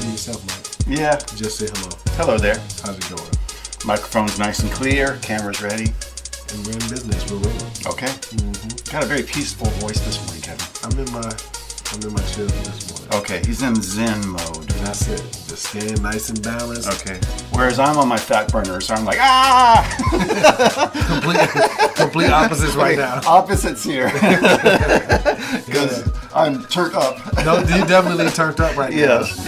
Introduce yourself, Mike. Yeah. Just say hello. Hello there. How's it going? Microphone's nice and clear. Camera's ready. And we're in business. We're rolling. Okay. Mm-hmm. Got a very peaceful voice this morning, Kevin. I'm in my chill this morning. Okay, he's in Zen mode. And that's it. Just staying nice and balanced. Okay. Whereas I'm on my fat burner, so I'm like, ah! Complete opposites right now. Opposites here. Because I'm turned up. No, you definitely turned up right now. Yes.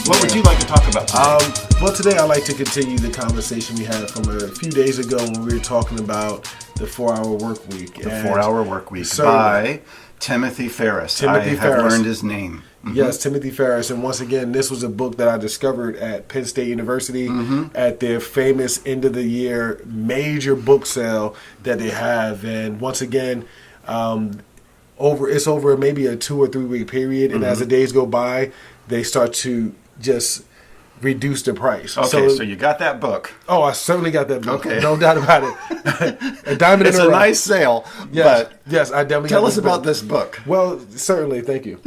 What would you like to talk about today? Well, today I'd like to continue the conversation we had from a few days ago when we were talking about the 4-hour work week. The 4-hour work week by Timothy Ferriss. I have learned his name. Mm-hmm. Yes, Timothy Ferriss. And once again, this was a book that I discovered at Penn State University at their famous end of the year major book sale that they have. And once again, it's over maybe a 2 or 3 week period. And as the days go by, they start to just reduce the price. Okay, so you got that book. Oh, I certainly got that book. Okay. No doubt about it. A diamond it's in the a rough. nice sale. Yes, but yes, I definitely tell got us about this book. Well, certainly, thank you.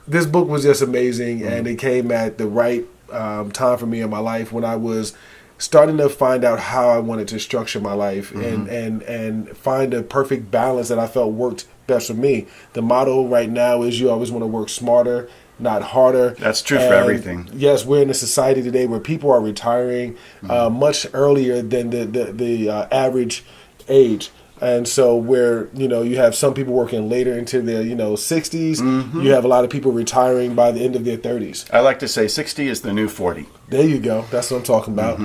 This book was just amazing, and it came at the right time for me in my life when I was starting to find out how I wanted to structure my life and find a perfect balance that I felt worked best for me. The motto right now is you always want to work smarter, not harder. That's true for everything. Yes, we're in a society today where people are retiring much earlier than the average age. And so where, you have some people working later into their, 60s. You have a lot of people retiring by the end of their 30s. I like to say 60 is the new 40. There you go. That's what I'm talking about.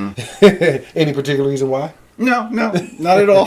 Any particular reason why? No, not at all.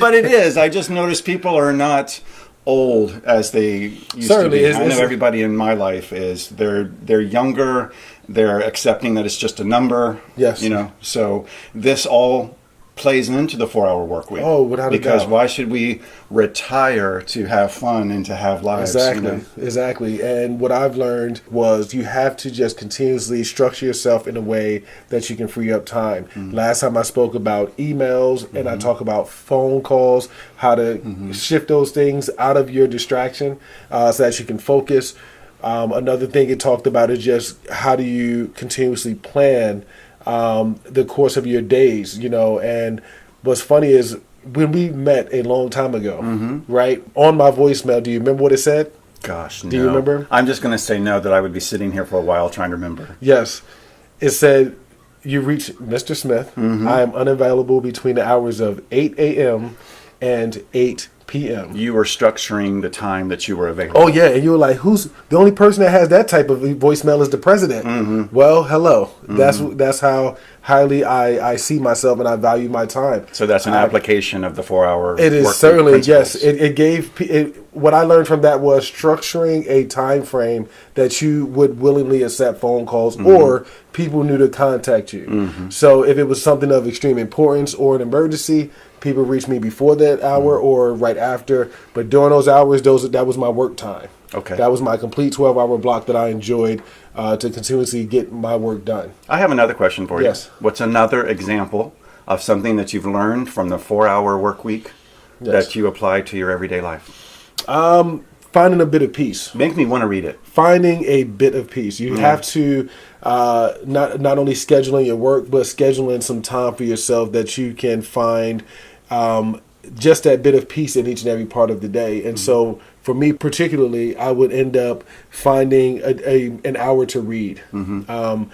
But it is. I just notice people are not old as they used to be. I know everybody in my life is. They're younger. They're accepting that it's just a number. Yes. So this all plays into the 4-hour work week. Oh, without a doubt. Because why should we retire to have fun and to have lives? Exactly. And what I've learned was you have to just continuously structure yourself in a way that you can free up time. Last time I spoke about emails and I talk about phone calls, how to shift those things out of your distraction so that you can focus. Another thing it talked about is just how do you continuously plan the course of your days, and what's funny is when we met a long time ago, right, on my voicemail, do you remember what it said? Gosh, no. Do you remember? I'm just going to say no, that I would be sitting here for a while trying to remember. Yes. It said, you reached Mr. Smith. I am unavailable between the hours of 8 a.m. and 8 p.m. You were structuring the time that you were available. Oh, yeah. And you were like, who's the only person that has that type of voicemail is the president. Well, hello. That's how highly I see myself and I value my time. So that's an application of the 4-hour It is work certainly, week yes. principles. It gave what I learned from that was structuring a time frame that you would willingly accept phone calls or people knew to contact you. So if it was something of extreme importance or an emergency, people reach me before that hour or right after. But during those hours, that was my work time. Okay. That was my complete 12-hour block that I enjoyed to continuously get my work done. I have another question for you. Yes. What's another example of something that you've learned from the 4-hour work week that you apply to your everyday life? Finding a bit of peace. Make me want to read it. Finding a bit of peace. You have to not only scheduling your work, but scheduling some time for yourself that you can find just that bit of peace in each and every part of the day. And so for me particularly, I would end up finding an hour to read. When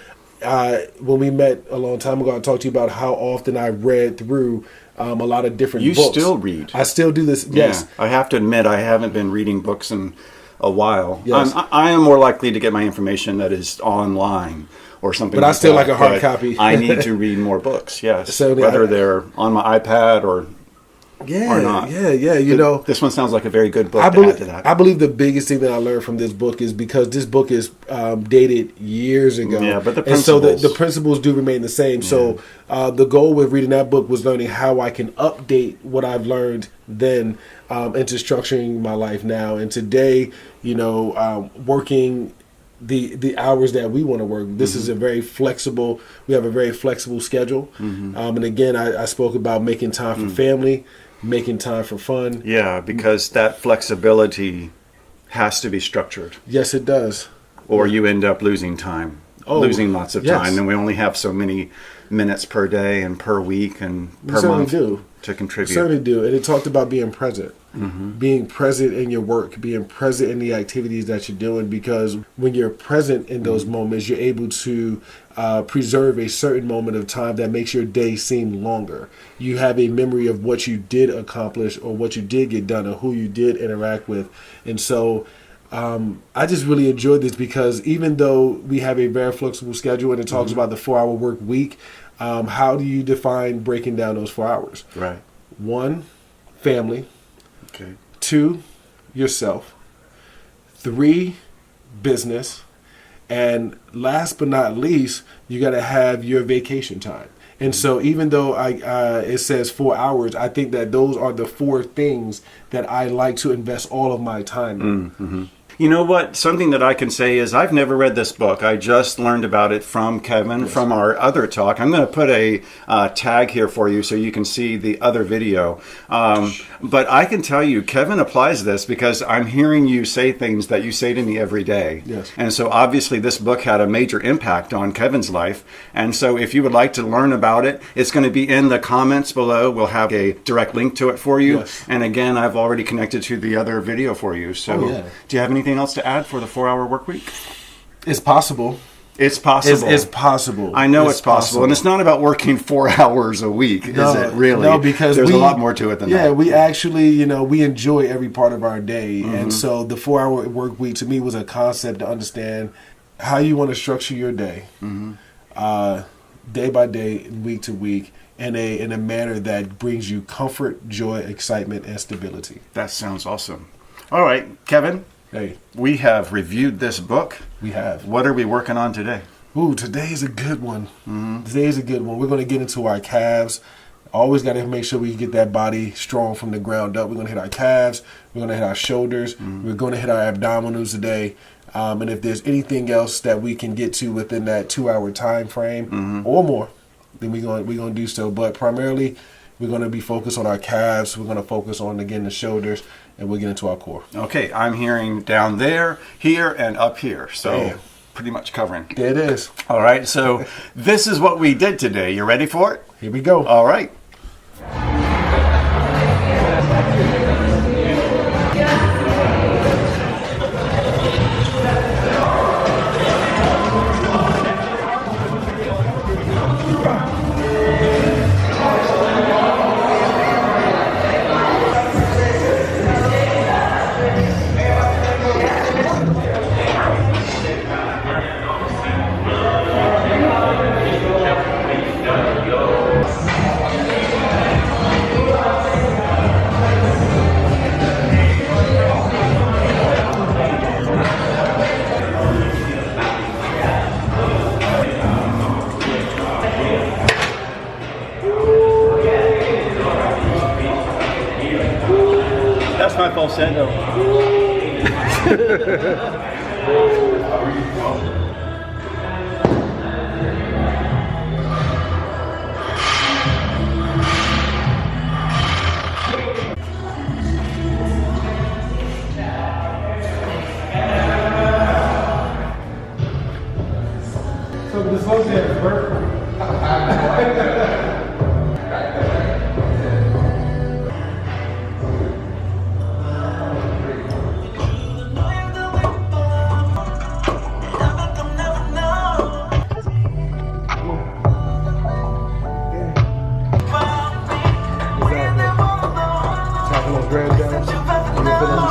we met a long time ago, I talked to you about how often I read through a lot of different books. You still read. I still do this, yes. Yeah. I have to admit, I haven't been reading books in a while. Yes. I am more likely to get my information that is online or something. But like I still that, like a hard copy. I need to read more books, yes. So whether they're on my iPad or not. Yeah. This one sounds like a very good book I to add to that. I believe the biggest thing that I learned from this book is because this book is dated years ago. Yeah, but the principles. principles. And so the principles do remain the same. Yeah. So the goal with reading that book was learning how I can update what I've learned then into structuring my life now. And today, working the hours that we want to work. This is a very flexible. We have a very flexible schedule. And again, I spoke about making time for family, making time for fun. Yeah, because that flexibility has to be structured. Yes, it does. Or you end up losing time, losing lots of time, and we only have so many minutes per day and per week and per month to contribute. We certainly do. And it talked about being present. Being present in your work, being present in the activities that you're doing, because when you're present in those moments, you're able to preserve a certain moment of time that makes your day seem longer. You have a memory of what you did accomplish or what you did get done or who you did interact with. And so I just really enjoyed this, because even though we have a very flexible schedule and it talks about the 4-hour work week, how do you define breaking down those 4 hours? Right. 1, family. Okay. 2, yourself. 3, business. And last but not least, you got to have your vacation time. And so even though it says 4 hours, I think that those are the 4 things that I like to invest all of my time in. You know what? Something that I can say is I've never read this book. I just learned about it from Kevin, from our other talk. I'm going to put a tag here for you so you can see the other video. But I can tell you, Kevin applies this because I'm hearing you say things that you say to me every day. Yes. And so obviously this book had a major impact on Kevin's life. And so if you would like to learn about it, it's going to be in the comments below. We'll have a direct link to it for you. Yes. And again, I've already connected to the other video for you. So do you have anything else to add for the 4-hour work week? It's possible. It's possible. It's possible. I know it's possible. And it's not about working 4 hours a week, is it really? No, because there's a lot more to it than that. Yeah, we actually, we enjoy every part of our day. And so the 4-hour work week to me was a concept to understand how you want to structure your day, day by day, week to week, in a manner that brings you comfort, joy, excitement, and stability. That sounds awesome. All right, Kevin. Hey, we have reviewed this book. We have. What are we working on today? Ooh, today is a good one. Today is a good one. We're going to get into our calves. Always got to make sure we get that body strong from the ground up. We're going to hit our calves. We're going to hit our shoulders. We're going to hit our abdominals today. And if there's anything else that we can get to within that 2-hour time frame or more, then we're going to do so. But primarily, we're going to be focused on our calves. We're going to focus on, again, the shoulders, and we'll get into our core. Okay, I'm hearing down there, here, and up here. So pretty much covering. There it is. All right, so this is what we did today. You ready for it? Here we go. All right. That's my falsetto. So the slow dance work.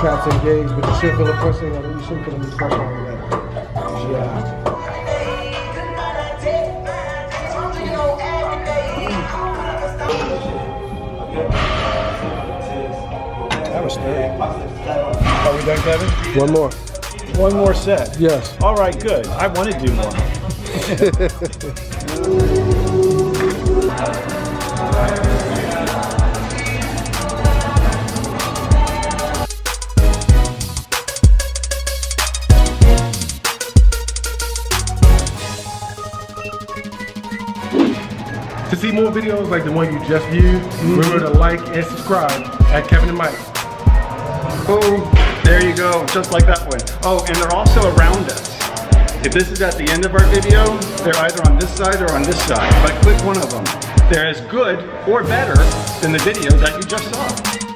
Traps engaged, but you should feel the pressure. You should feel the pressure on that. Yeah. That was 30. Are we done, Kevin? One more. One more set. Yes. All right, good. I want to do more. To see more videos like the one you just viewed, remember to like and subscribe at Kevin and Mike. Boom. There you go. Just like that one. Oh, and they're also around us. If this is at the end of our video, they're either on this side or on this side. But click one of them. They're as good or better than the video that you just saw.